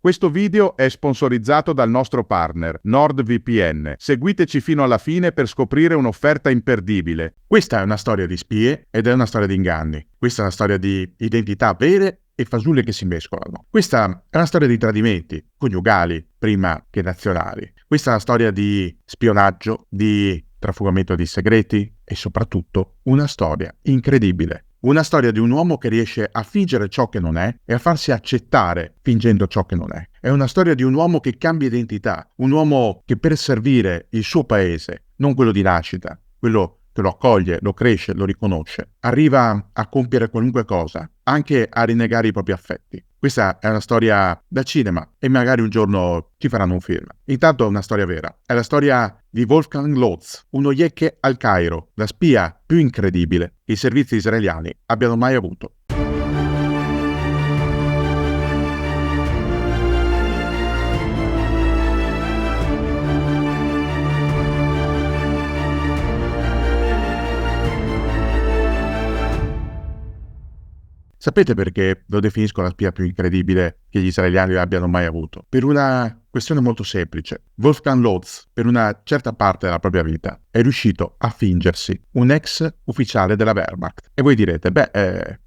Questo video è sponsorizzato dal nostro partner, NordVPN. Seguiteci fino alla fine per scoprire un'offerta imperdibile. Questa è una storia di spie ed è una storia di inganni. Questa è una storia di identità vere e fasulle che si mescolano. Questa è una storia di tradimenti coniugali prima che nazionali. Questa è una storia di spionaggio, di trafugamento di segreti e soprattutto una storia incredibile. Una storia di un uomo che riesce a fingere ciò che non è e a farsi accettare fingendo ciò che non è. È una storia di un uomo che cambia identità, un uomo che per servire il suo paese, non quello di nascita, quello che lo accoglie, lo cresce, lo riconosce, arriva a compiere qualunque cosa, anche a rinnegare i propri affetti. Questa è una storia da cinema e magari un giorno ci faranno un film. Intanto è una storia vera. È la storia di Wolfgang Lotz, uno Yecche al Cairo, la spia più incredibile che i servizi israeliani abbiano mai avuto. Sapete perché lo definisco la spia più incredibile che gli israeliani abbiano mai avuto? Per una questione molto semplice. Wolfgang Lotz, per una certa parte della propria vita, è riuscito a fingersi un ex ufficiale della Wehrmacht. E voi direte,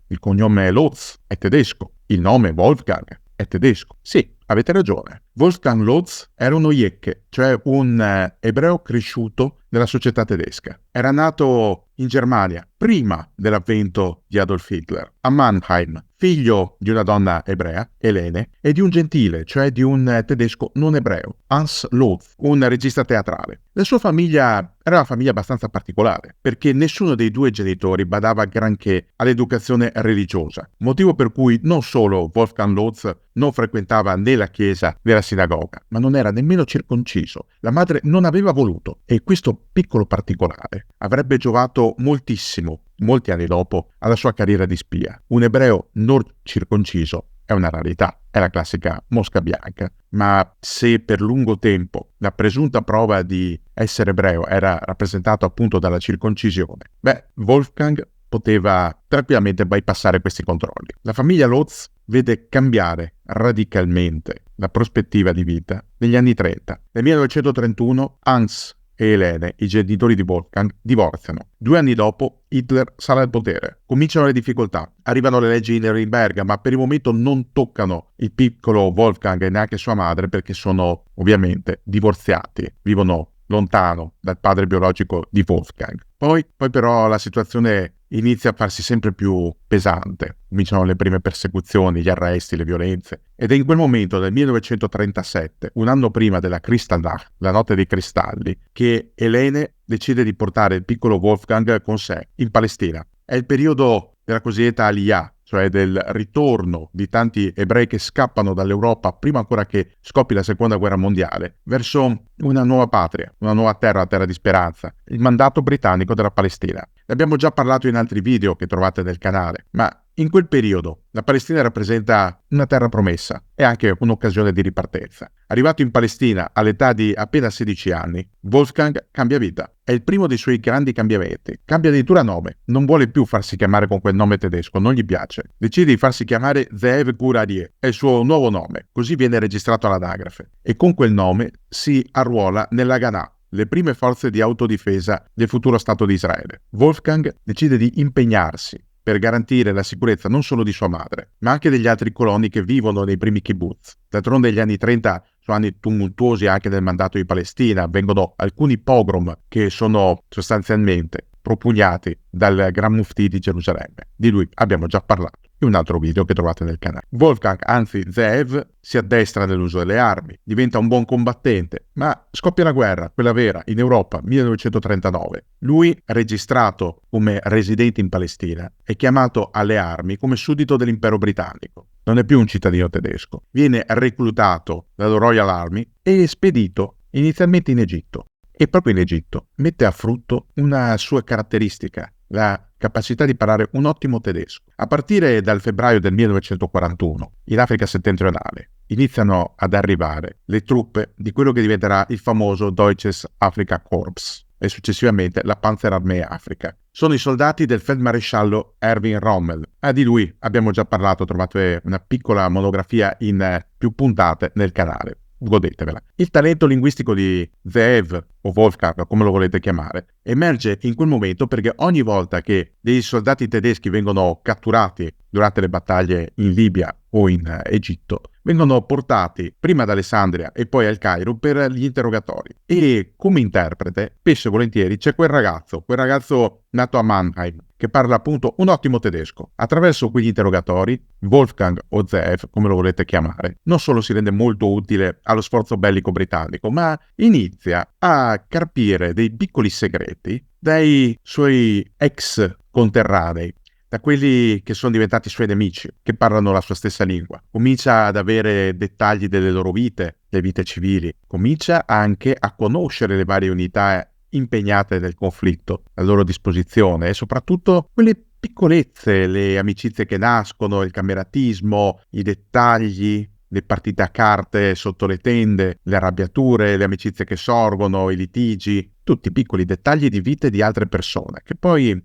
il cognome Lotz è tedesco, il nome Wolfgang è tedesco. Sì, avete ragione. Wolfgang Lotz era uno Yecche, cioè un ebreo cresciuto nella società tedesca. Era nato in Germania prima dell'avvento di Adolf Hitler, a Mannheim, figlio di una donna ebrea, Elene, e di un gentile, cioè di un tedesco non ebreo, Hans Lotz, un regista teatrale. La sua famiglia era una famiglia abbastanza particolare, perché nessuno dei due genitori badava granché all'educazione religiosa, motivo per cui non solo Wolfgang Lotz non frequentava né la chiesa né la sinagoga, ma non era nemmeno circonciso. La madre non aveva voluto e questo piccolo particolare avrebbe giovato moltissimo, molti anni dopo, alla sua carriera di spia. Un ebreo non circonciso è una rarità, è la classica mosca bianca, ma se per lungo tempo la presunta prova di essere ebreo era rappresentata appunto dalla circoncisione, Wolfgang poteva tranquillamente bypassare questi controlli. La famiglia Lotz vede cambiare radicalmente la prospettiva di vita negli anni 30. Nel 1931 Hans e Elene, i genitori di Wolfgang, divorziano. 2 anni dopo Hitler sale al potere. Cominciano le difficoltà. Arrivano le leggi di Norimberga, ma per il momento non toccano il piccolo Wolfgang e neanche sua madre perché sono ovviamente divorziati. Vivono lontano dal padre biologico di Wolfgang. Poi però la situazione inizia a farsi sempre più pesante. Cominciano le prime persecuzioni, gli arresti, le violenze. Ed è in quel momento, nel 1937, un anno prima della Kristallnacht, la notte dei cristalli, che Elene decide di portare il piccolo Wolfgang con sé in Palestina. È il periodo della cosiddetta Aliyah, cioè del ritorno di tanti ebrei che scappano dall'Europa prima ancora che scoppi la seconda guerra mondiale, verso una nuova patria, una nuova terra, una terra di speranza, il mandato britannico della Palestina. Ne abbiamo già parlato in altri video che trovate nel canale, ma in quel periodo la Palestina rappresenta una terra promessa e anche un'occasione di ripartenza. Arrivato in Palestina all'età di appena 16 anni, Wolfgang cambia vita. È il primo dei suoi grandi cambiamenti. Cambia addirittura nome. Non vuole più farsi chiamare con quel nome tedesco, non gli piace. Decide di farsi chiamare Zeev Gurarieh, è il suo nuovo nome. Così viene registrato all'anagrafe. E con quel nome si arruola nell'Haganah, le prime forze di autodifesa del futuro Stato di Israele. Wolfgang decide di impegnarsi per garantire la sicurezza non solo di sua madre, ma anche degli altri coloni che vivono nei primi kibbutz. D'altronde gli anni 30 sono anni tumultuosi anche nel mandato di Palestina, avvengono alcuni pogrom che sono sostanzialmente propugnati dal Gran Mufti di Gerusalemme. Di lui abbiamo già parlato in un altro video che trovate nel canale. Wolfgang, anzi Zeev, si addestra nell'uso delle armi, diventa un buon combattente, ma scoppia la guerra, quella vera, in Europa, 1939. Lui, registrato come residente in Palestina, è chiamato alle armi come suddito dell'impero britannico. Non è più un cittadino tedesco. Viene reclutato dalla Royal Army e spedito inizialmente in Egitto. E proprio in Egitto mette a frutto una sua caratteristica, la capacità di parlare un ottimo tedesco. A partire dal febbraio del 1941, in Africa settentrionale, iniziano ad arrivare le truppe di quello che diventerà il famoso Deutsches Afrika Korps. e successivamente la Panzerarmee Africa. Sono i soldati del feldmaresciallo Erwin Rommel. Di lui abbiamo già parlato, trovate una piccola monografia in più puntate nel canale. Godetevela. Il talento linguistico di Zeev, o Wolfgang, come lo volete chiamare, emerge in quel momento perché ogni volta che dei soldati tedeschi vengono catturati durante le battaglie in Libia o in Egitto, vengono portati prima ad Alessandria e poi al Cairo per gli interrogatori. E come interprete, spesso e volentieri, c'è quel ragazzo nato a Mannheim, che parla appunto un ottimo tedesco. Attraverso quegli interrogatori, Wolfgang o Zeev, come lo volete chiamare, non solo si rende molto utile allo sforzo bellico britannico, ma inizia a carpire dei piccoli segreti dai suoi ex conterranei, da quelli che sono diventati suoi nemici, che parlano la sua stessa lingua. Comincia ad avere dettagli delle loro vite, le vite civili. Comincia anche a conoscere le varie unità impegnate nel conflitto a loro disposizione e soprattutto quelle piccolezze, le amicizie che nascono, il cameratismo, i dettagli, le partite a carte sotto le tende, le arrabbiature, le amicizie che sorgono, i litigi, tutti piccoli dettagli di vite di altre persone che poi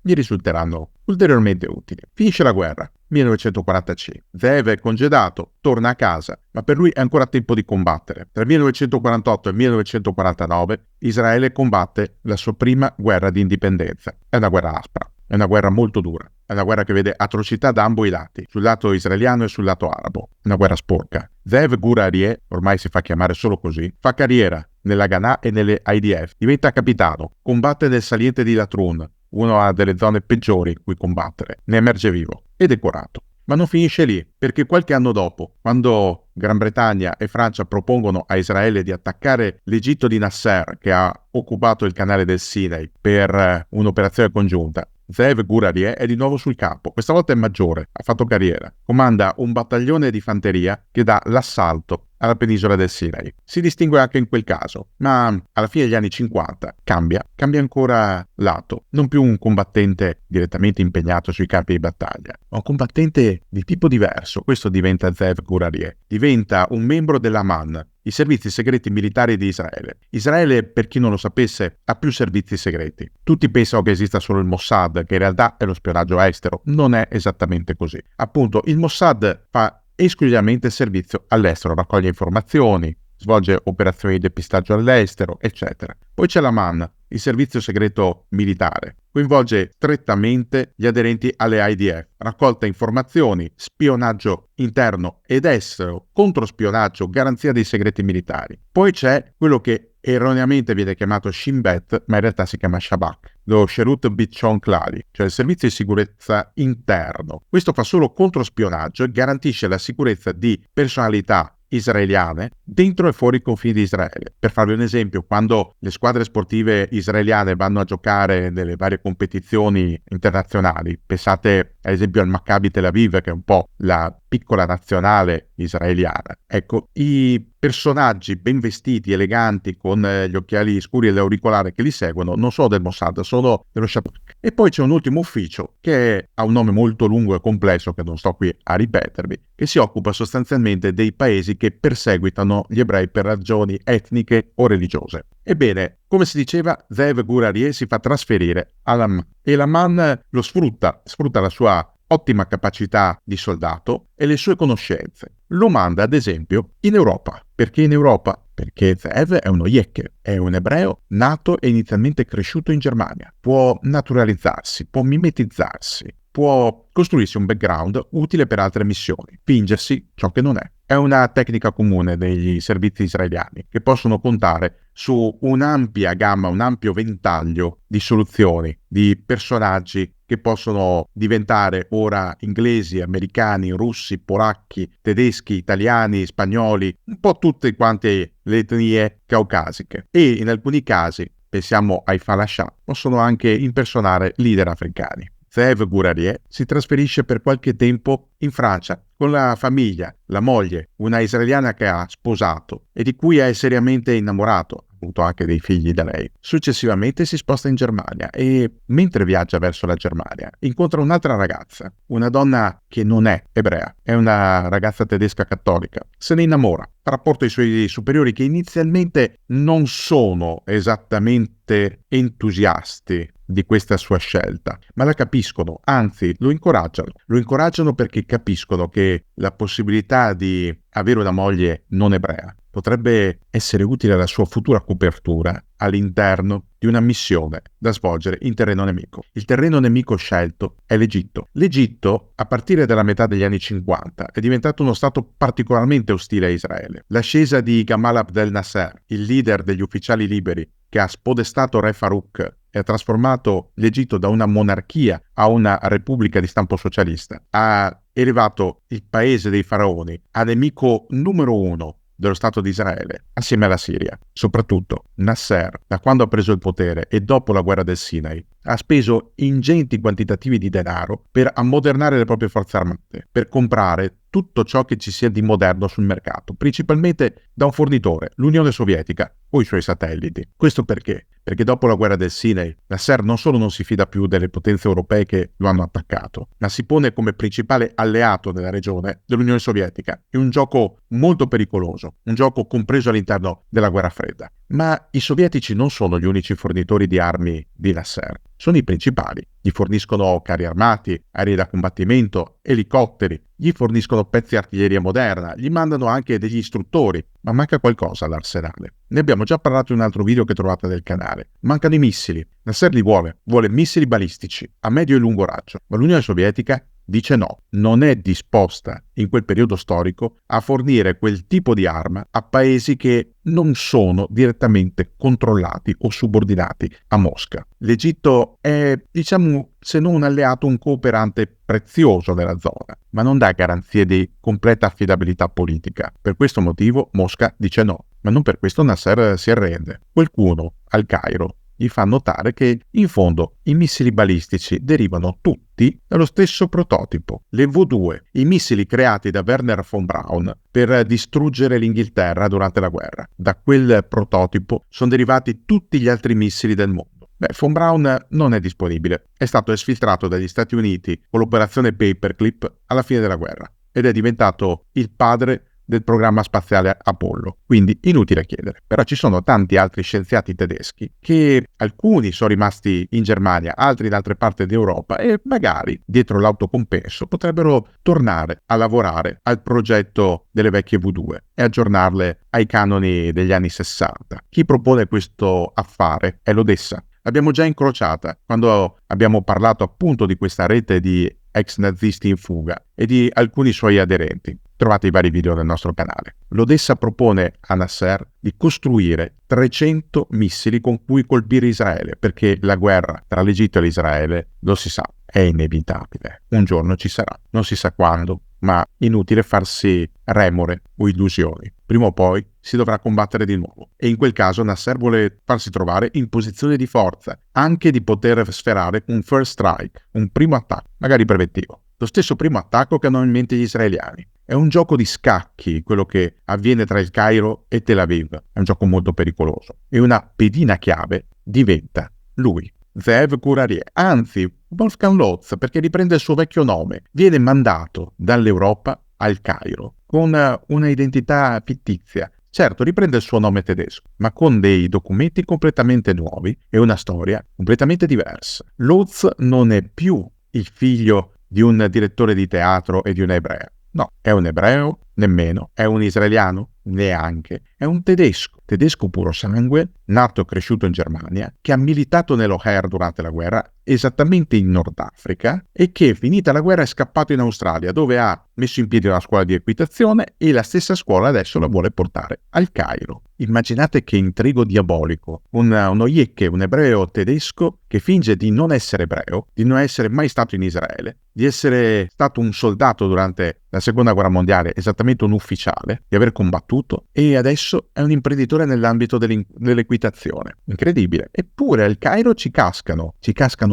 gli risulteranno ulteriormente utili. Finisce la guerra, 1945. Zeev è congedato, torna a casa, ma per lui è ancora tempo di combattere. Tra il 1948 e il 1949 Israele combatte la sua prima guerra di indipendenza. È una guerra aspra, è una guerra molto dura, è una guerra che vede atrocità da ambo i lati, sul lato israeliano e sul lato arabo. Una guerra sporca. Zeev Gurarie, ormai si fa chiamare solo così, fa carriera nella Haganah e nelle IDF, diventa capitano, combatte nel saliente di Latrun, una delle zone peggiori in cui combattere, ne emerge vivo e decorato. Ma non finisce lì, perché qualche anno dopo, quando Gran Bretagna e Francia propongono a Israele di attaccare l'Egitto di Nasser, che ha occupato il canale del Sinai, per un'operazione congiunta, Zeev Gurarie è di nuovo sul campo, questa volta è maggiore, ha fatto carriera, comanda un battaglione di fanteria che dà l'assalto alla penisola del Sinai. Si distingue anche in quel caso, ma alla fine degli anni 50 cambia ancora lato, non più un combattente direttamente impegnato sui campi di battaglia, ma un combattente di tipo diverso. Questo diventa Zeev Gurarie, diventa un membro dell'Aman, i servizi segreti militari di Israele. Israele, per chi non lo sapesse, ha più servizi segreti. Tutti pensano che esista solo il Mossad, che in realtà è lo spionaggio estero. Non è esattamente così. Appunto, il Mossad fa esclusivamente servizio all'estero, raccoglie informazioni, svolge operazioni di depistaggio all'estero, eccetera. Poi c'è l'Aman, il servizio segreto militare. Coinvolge strettamente gli aderenti alle IDF, raccolta informazioni, spionaggio interno ed estero, controspionaggio, garanzia dei segreti militari. Poi c'è quello che erroneamente viene chiamato Shin Bet, ma in realtà si chiama Shabak, lo Sherut Bichon Klali, cioè il servizio di sicurezza interno. Questo fa solo controspionaggio e garantisce la sicurezza di personalità israeliane dentro e fuori i confini di Israele. Per farvi un esempio, quando le squadre sportive israeliane vanno a giocare nelle varie competizioni internazionali, pensate ad esempio al Maccabi Tel Aviv, che è un po' la piccola nazionale israeliana. Ecco, i personaggi ben vestiti, eleganti, con gli occhiali scuri e l'auricolare che li seguono, non sono del Mossad, sono dello Shabak. E poi c'è un ultimo ufficio che ha un nome molto lungo e complesso, che non sto qui a ripetervi, che si occupa sostanzialmente dei paesi che perseguitano gli ebrei per ragioni etniche o religiose. Ebbene, come si diceva, Zeev Gurarie si fa trasferire all'Aman e l'Aman lo sfrutta la sua ottima capacità di soldato e le sue conoscenze. Lo manda ad esempio in Europa. Perché in Europa? Perché Zeev è uno Yeke, è un ebreo nato e inizialmente cresciuto in Germania. Può naturalizzarsi, può mimetizzarsi, può costruirsi un background utile per altre missioni, fingersi ciò che non è. È una tecnica comune degli servizi israeliani che possono contare su un'ampia gamma, un ampio ventaglio di soluzioni, di personaggi che possono diventare ora inglesi, americani, russi, polacchi, tedeschi, italiani, spagnoli, un po' tutte quante le etnie caucasiche. E in alcuni casi, pensiamo ai Falasha, possono anche impersonare leader africani. Zeev Gurarie si trasferisce per qualche tempo in Francia con la famiglia, la moglie, una israeliana che ha sposato e di cui è seriamente innamorato, ha avuto anche dei figli da lei. Successivamente si sposta in Germania e, mentre viaggia verso la Germania, incontra un'altra ragazza, una donna che non è ebrea, è una ragazza tedesca cattolica. Se ne innamora rapporto ai suoi superiori, che inizialmente non sono esattamente entusiasti di questa sua scelta, ma la capiscono, anzi lo incoraggiano perché capiscono che la possibilità di avere una moglie non ebrea potrebbe essere utile alla sua futura copertura all'interno di una missione da svolgere in terreno nemico. Il terreno nemico scelto è l'Egitto. L'Egitto, a partire dalla metà degli anni 50, è diventato uno stato particolarmente ostile a Israele. L'ascesa di Gamal Abdel Nasser, il leader degli ufficiali liberi, che ha spodestato Re Farouk e ha trasformato l'Egitto da una monarchia a una repubblica di stampo socialista, ha elevato il paese dei faraoni a nemico numero uno dello Stato di Israele, assieme alla Siria. Soprattutto Nasser, da quando ha preso il potere e dopo la guerra del Sinai, ha speso ingenti quantitativi di denaro per ammodernare le proprie forze armate, per comprare tutto ciò che ci sia di moderno sul mercato, principalmente da un fornitore, l'Unione Sovietica o i suoi satelliti. Questo perché? Perché dopo la guerra del Sinai, Nasser non solo non si fida più delle potenze europee che lo hanno attaccato, ma si pone come principale alleato nella regione dell'Unione Sovietica. È un gioco molto pericoloso, un gioco compreso all'interno della guerra fredda. Ma i sovietici non sono gli unici fornitori di armi di Nasser, sono i principali. Gli forniscono carri armati, aerei da combattimento, elicotteri, gli forniscono pezzi di artiglieria moderna, gli mandano anche degli istruttori, ma manca qualcosa all'arsenale. Ne abbiamo già parlato in un altro video che trovate nel canale. Mancano i missili. Nasser li vuole missili balistici a medio e lungo raggio, ma l'Unione Sovietica dice no, non è disposta in quel periodo storico a fornire quel tipo di arma a paesi che non sono direttamente controllati o subordinati a Mosca. L'Egitto è, diciamo, se non un alleato, un cooperante prezioso nella zona, ma non dà garanzie di completa affidabilità politica. Per questo motivo Mosca dice no, ma non per questo Nasser si arrende. Qualcuno al Cairo gli fa notare che in fondo i missili balistici derivano tutti dallo stesso prototipo, le V2, i missili creati da Wernher von Braun per distruggere l'Inghilterra durante la guerra. Da quel prototipo sono derivati tutti gli altri missili del mondo. Von Braun non è disponibile, è stato esfiltrato dagli Stati Uniti con l'operazione Paperclip alla fine della guerra ed è diventato il padre del programma spaziale Apollo, quindi inutile chiedere. Però ci sono tanti altri scienziati tedeschi che alcuni sono rimasti in Germania, altri in altre parti d'Europa e magari dietro l'autocompenso potrebbero tornare a lavorare al progetto delle vecchie V2 e aggiornarle ai canoni degli anni 60. Chi propone questo affare è l'Odessa. L'abbiamo già incrociata quando abbiamo parlato appunto di questa rete di ex nazisti in fuga e di alcuni suoi aderenti. Trovate i vari video nel nostro canale. L'Odessa propone a Nasser di costruire 300 missili con cui colpire Israele, perché la guerra tra l'Egitto e l'Israele, lo si sa, è inevitabile. Un giorno ci sarà, non si sa quando, ma inutile farsi remore o illusioni. Prima o poi si dovrà combattere di nuovo e in quel caso Nasser vuole farsi trovare in posizione di forza, anche di poter sferrare un first strike, un primo attacco, magari preventivo. Lo stesso primo attacco che hanno in mente gli israeliani. È un gioco di scacchi quello che avviene tra il Cairo e Tel Aviv. È un gioco molto pericoloso. E una pedina chiave diventa lui, Ze'ev Courarie, anzi Wolfgang Lotz, perché riprende il suo vecchio nome. Viene mandato dall'Europa al Cairo con una identità fittizia. Certo, riprende il suo nome tedesco, ma con dei documenti completamente nuovi e una storia completamente diversa. Lotz non è più il figlio di un direttore di teatro e di un ebreo. No, è un ebreo? Nemmeno. È un israeliano? Neanche. È un tedesco puro sangue, nato e cresciuto in Germania, che ha militato nell'Oher durante la guerra, esattamente in Nord Africa, e che, finita la guerra, è scappato in Australia, dove ha messo in piedi una scuola di equitazione e la stessa scuola adesso la vuole portare al Cairo. Immaginate che intrigo diabolico. Uno yecche, un ebreo tedesco, che finge di non essere ebreo, di non essere mai stato in Israele, di essere stato un soldato durante la seconda guerra mondiale, esattamente un ufficiale, di aver combattuto, e adesso è un imprenditore nell'ambito dell'equitazione. Incredibile. Eppure al Cairo ci cascano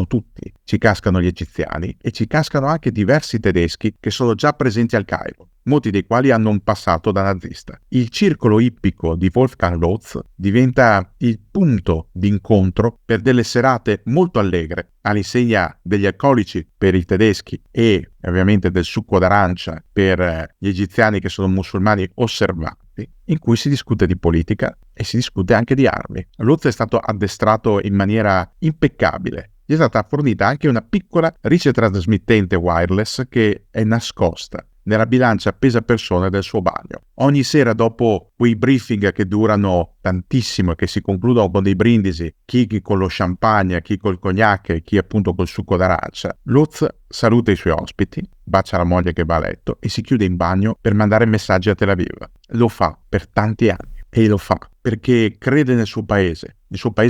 tutti, ci cascano gli egiziani e ci cascano anche diversi tedeschi che sono già presenti al Cairo, molti dei quali hanno un passato da nazista. Il circolo ippico di Wolfgang Lotz diventa il punto di incontro per delle serate molto allegre, all'insegna degli alcolici per i tedeschi e ovviamente del succo d'arancia per gli egiziani che sono musulmani osservanti. parti in cui si discute di politica e si discute anche di armi. Lutz è stato addestrato in maniera impeccabile. Gli è stata fornita anche una piccola ricetrasmittente wireless che è nascosta nella bilancia pesapersone del suo bagno. Ogni sera, dopo quei briefing che durano tantissimo e che si concludono con dei brindisi, chi con lo champagne, chi col cognac e chi appunto col succo d'arancia, Lutz saluta i suoi ospiti, bacia la moglie che va a letto e si chiude in bagno per mandare messaggi a Tel Aviv. Lo fa per tanti anni e lo fa perché crede nel suo paese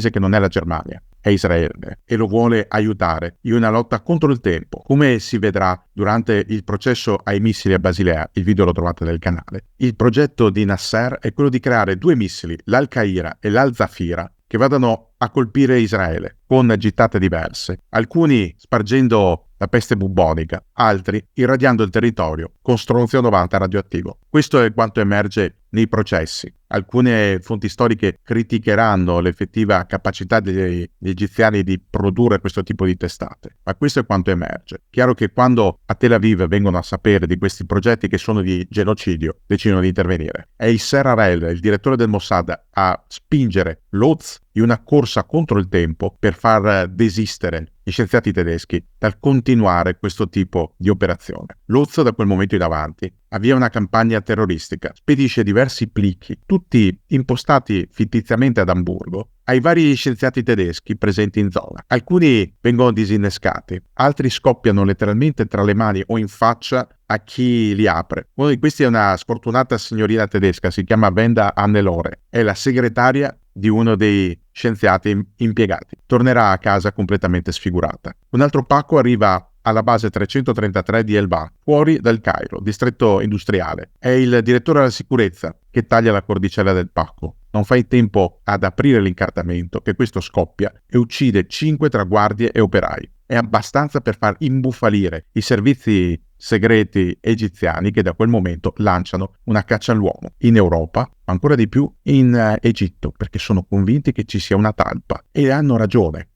che non è la Germania, è Israele, e lo vuole aiutare in una lotta contro il tempo. Come si vedrà durante il processo ai missili a Basilea, il video lo trovate nel canale, il progetto di Nasser è quello di creare 2 missili, l'Al-Qaira e l'Al-Zafira, che vadano a colpire Israele con gittate diverse, alcuni spargendo la peste bubbonica, altri irradiando il territorio con stronzio 90 radioattivo. Questo è quanto emerge nei processi. Alcune fonti storiche criticheranno l'effettiva capacità degli egiziani di produrre questo tipo di testate, ma questo è quanto emerge. Chiaro che quando a Tel Aviv vengono a sapere di questi progetti che sono di genocidio, decidono di intervenire. È Yasser Harel, il direttore del Mossad, a spingere Lutz in una corsa contro il tempo per far desistere gli scienziati tedeschi dal continuare questo tipo di operazione. Lutz da quel momento in avanti avvia una campagna terroristica, spedisce diversi plichi, tutti impostati fittiziamente ad Amburgo, ai vari scienziati tedeschi presenti in zona. Alcuni vengono disinnescati, altri scoppiano letteralmente tra le mani o in faccia a chi li apre. Uno di questi è una sfortunata signorina tedesca, si chiama Wenda Hannelore, è la segretaria di uno dei scienziati impiegati. Tornerà a casa completamente sfigurata. Un altro pacco arriva alla base 333 di Elba, fuori dal Cairo, distretto industriale. È il direttore della sicurezza che taglia la cordicella del pacco. Non fa in tempo ad aprire l'incartamento che questo scoppia e uccide 5 tra guardie e operai. È abbastanza per far imbufalire i servizi segreti egiziani che da quel momento lanciano una caccia all'uomo in Europa, ma ancora di più in Egitto, perché sono convinti che ci sia una talpa. E hanno ragione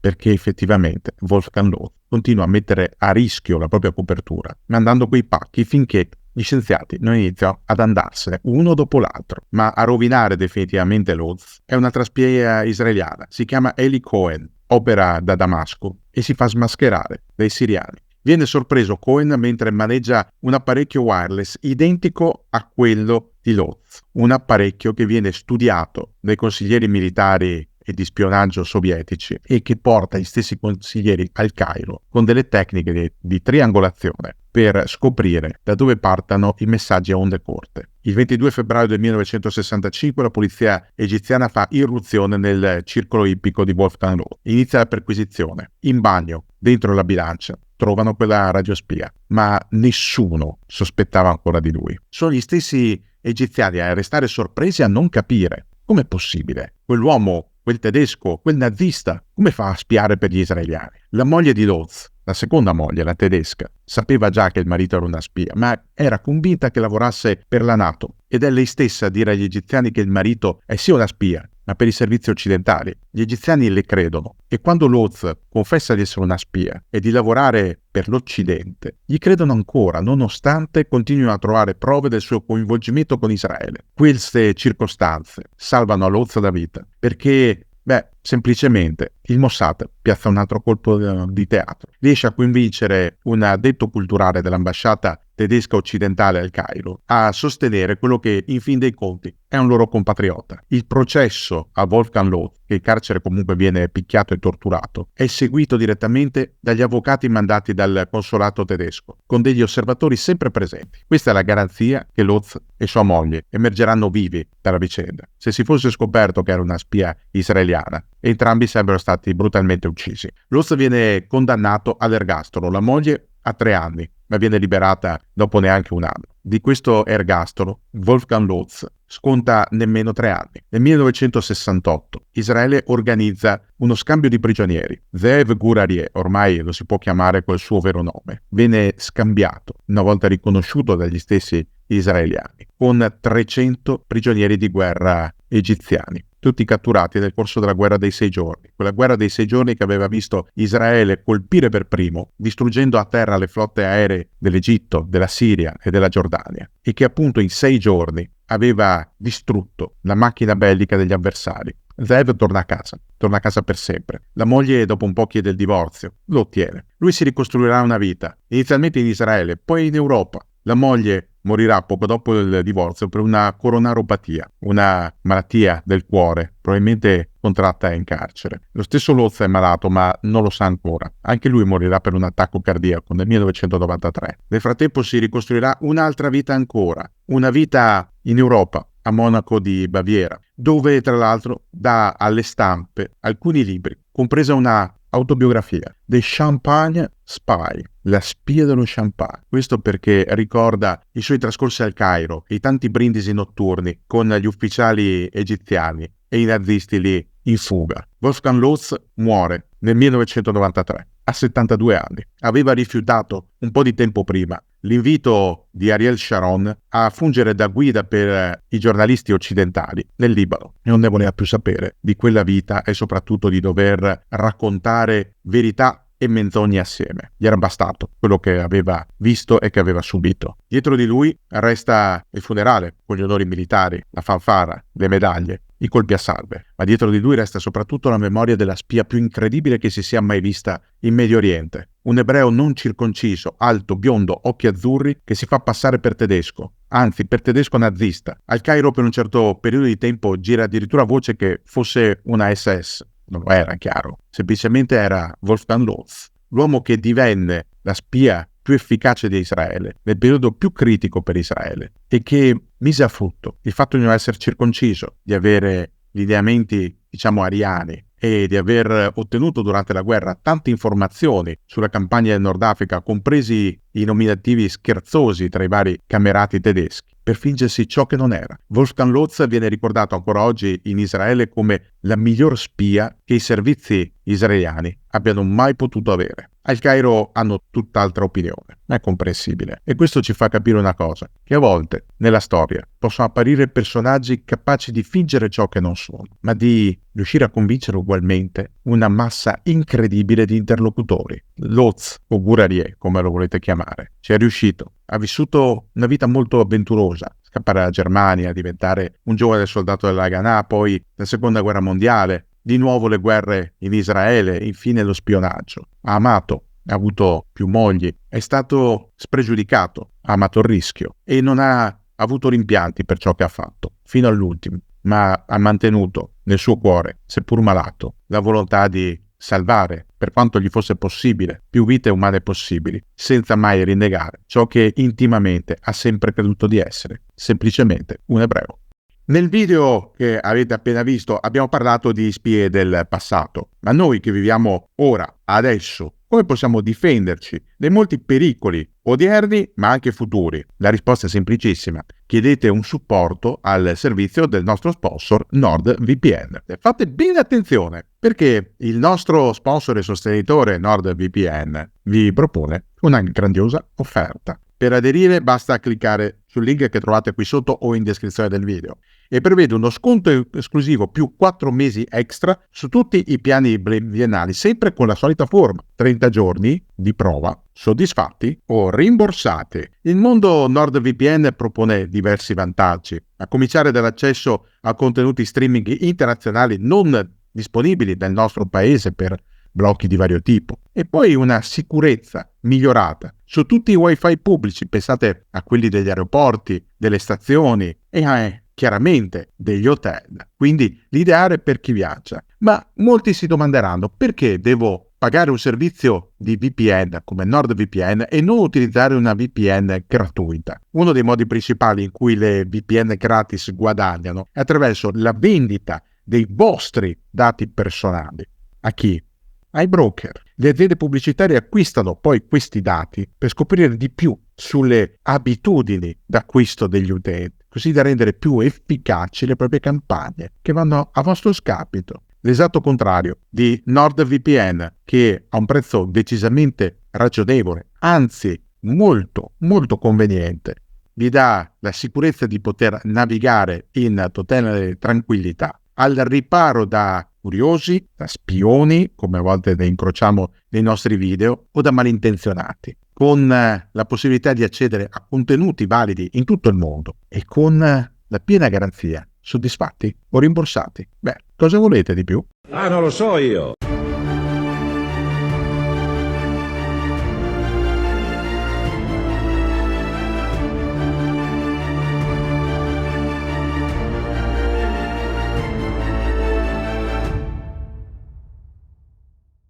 perché effettivamente Wolfgang Lutz continua a mettere a rischio la propria copertura, mandando quei pacchi finché gli scienziati non iniziano ad andarsene uno dopo l'altro. Ma a rovinare definitivamente Lutz è un'altra spia israeliana, si chiama Eli Cohen, opera da Damasco e si fa smascherare dai siriani. Viene sorpreso Cohen mentre maneggia un apparecchio wireless identico a quello di Lutz, un apparecchio che viene studiato dai consiglieri militari e di spionaggio sovietici e che porta gli stessi consiglieri al Cairo con delle tecniche di triangolazione per scoprire da dove partano i messaggi a onde corte. Il 22 febbraio del 1965 la polizia egiziana fa irruzione nel circolo ippico di Wolfgang Lutz. Inizia la perquisizione. In bagno, dentro la bilancia, trovano quella radiospia, ma nessuno sospettava ancora di lui. Sono gli stessi egiziani a restare sorpresi e a non capire. Com'è possibile? Quell'uomo, quel tedesco, quel nazista, come fa a spiare per gli israeliani? La moglie di Lutz, la seconda moglie, la tedesca, sapeva già che il marito era una spia, ma era convinta che lavorasse per la NATO ed è lei stessa a dire agli egiziani che il marito è sì una spia, ma per i servizi occidentali. Gli egiziani le credono e quando Lutz confessa di essere una spia e di lavorare per l'Occidente, gli credono ancora, nonostante continuino a trovare prove del suo coinvolgimento con Israele. Queste circostanze salvano a Lutz la vita perché semplicemente il Mossad piazza un altro colpo di teatro. Riesce a convincere un addetto culturale dell'ambasciata tedesca occidentale al Cairo a sostenere quello che in fin dei conti è un loro compatriota. Il processo a Wolfgang Lutz, che in carcere comunque viene picchiato e torturato, è seguito direttamente dagli avvocati mandati dal consolato tedesco, con degli osservatori sempre presenti. Questa è la garanzia che Lutz e sua moglie emergeranno vivi dalla vicenda. Se si fosse scoperto che era una spia israeliana, entrambi sarebbero stati brutalmente uccisi. Lutz viene condannato all'ergastolo, la moglie a 3 anni, ma viene liberata dopo neanche un anno. Di questo ergastolo, Wolfgang Lutz sconta nemmeno 3 anni. Nel 1968 Israele organizza uno scambio di prigionieri. Zeev Gurarie, ormai lo si può chiamare col suo vero nome, viene scambiato, una volta riconosciuto dagli stessi israeliani. con 300 prigionieri di guerra egiziani, tutti catturati nel corso della guerra dei 6 giorni. Quella guerra dei 6 giorni che aveva visto Israele colpire per primo, distruggendo a terra le flotte aeree dell'Egitto, della Siria e della Giordania, e che appunto in 6 giorni aveva distrutto la macchina bellica degli avversari. Ze'ev torna a casa per sempre. La moglie dopo un po' chiede il divorzio, lo ottiene. Lui si ricostruirà una vita, inizialmente in Israele, poi in Europa. La moglie morirà poco dopo il divorzio per una coronaropatia, una malattia del cuore, probabilmente contratta in carcere. Lo stesso Lotz è malato, ma non lo sa ancora. Anche lui morirà per un attacco cardiaco nel 1993. Nel frattempo si ricostruirà un'altra vita ancora, una vita in Europa, a Monaco di Baviera, dove tra l'altro dà alle stampe alcuni libri, compresa una autobiografia, The Champagne Spy, la spia dello champagne. Questo perché ricorda i suoi trascorsi al Cairo, i tanti brindisi notturni con gli ufficiali egiziani e i nazisti lì in fuga. Wolfgang Lotz muore nel 1993, a 72 anni. Aveva rifiutato un po' di tempo prima l'invito di Ariel Sharon a fungere da guida per i giornalisti occidentali nel Libano e non ne voleva più sapere di quella vita e soprattutto di dover raccontare verità e menzogne assieme. Gli era bastato quello che aveva visto e che aveva subito. Dietro di lui resta il funerale con gli onori militari, la fanfara, le medaglie, i colpi a salve, ma dietro di lui resta soprattutto la memoria della spia più incredibile che si sia mai vista in Medio Oriente. Un ebreo non circonciso, alto, biondo, occhi azzurri, che si fa passare per tedesco, anzi per tedesco nazista. Al Cairo per un certo periodo di tempo gira addirittura voce che fosse una SS. Non lo era, chiaro, semplicemente era Wolfgang Lotz, l'uomo che divenne la spia più efficace di Israele, nel periodo più critico per Israele, e che mise a frutto il fatto di non essere circonciso, di avere lineamenti, ariani, e di aver ottenuto durante la guerra tante informazioni sulla campagna del Nord Africa, compresi i nominativi scherzosi tra i vari camerati tedeschi, per fingersi ciò che non era. Wolfgang Lotz viene ricordato ancora oggi in Israele come la miglior spia che i servizi israeliani abbiano mai potuto avere. Al Cairo hanno tutt'altra opinione, ma è comprensibile. E questo ci fa capire una cosa, che a volte nella storia possono apparire personaggi capaci di fingere ciò che non sono, ma di riuscire a convincere ugualmente una massa incredibile di interlocutori. Lotz, o Gurarier, come lo volete chiamare, ci è riuscito. Ha vissuto una vita molto avventurosa, scappare dalla Germania, diventare un giovane soldato dell'Haganah, poi la Seconda Guerra Mondiale, di nuovo le guerre in Israele, infine lo spionaggio. Ha amato, ha avuto più mogli, è stato spregiudicato, ha amato il rischio e non ha avuto rimpianti per ciò che ha fatto, fino all'ultimo, ma ha mantenuto nel suo cuore, seppur malato, la volontà di salvare, per quanto gli fosse possibile, più vite umane possibili, senza mai rinnegare ciò che intimamente ha sempre creduto di essere, semplicemente un ebreo. Nel video che avete appena visto abbiamo parlato di spie del passato, ma noi che viviamo ora, adesso, come possiamo difenderci dai molti pericoli odierni ma anche futuri? La risposta è semplicissima: chiedete un supporto al servizio del nostro sponsor NordVPN. Fate bene attenzione, perché il nostro sponsor e sostenitore NordVPN vi propone una grandiosa offerta. Per aderire basta cliccare sul link che trovate qui sotto o in descrizione del video e prevede uno sconto esclusivo più 4 mesi extra su tutti i piani biennali, sempre con la solita forma: 30 giorni di prova, soddisfatti o rimborsati. Il mondo NordVPN propone diversi vantaggi, a cominciare dall'accesso a contenuti streaming internazionali non disponibili nel nostro paese per blocchi di vario tipo, e poi una sicurezza migliorata su tutti i wifi pubblici. Pensate a quelli degli aeroporti, delle stazioni e chiaramente degli hotel, quindi l'ideale per chi viaggia. Ma molti si domanderanno: perché devo pagare un servizio di VPN come NordVPN e non utilizzare una VPN gratuita? Uno dei modi principali in cui le VPN gratis guadagnano è attraverso la vendita dei vostri dati personali. A chi? Ai broker. Le aziende pubblicitarie acquistano poi questi dati per scoprire di più sulle abitudini d'acquisto degli utenti, così da rendere più efficaci le proprie campagne che vanno a vostro scapito. L'esatto contrario di NordVPN, che ha un prezzo decisamente ragionevole, anzi molto conveniente, vi dà la sicurezza di poter navigare in totale tranquillità, al riparo da curiosi, da spioni, come a volte ne incrociamo nei nostri video, o da malintenzionati, con la possibilità di accedere a contenuti validi in tutto il mondo e con la piena garanzia. Soddisfatti o rimborsati? Beh, cosa volete di più? Ah, non lo so io.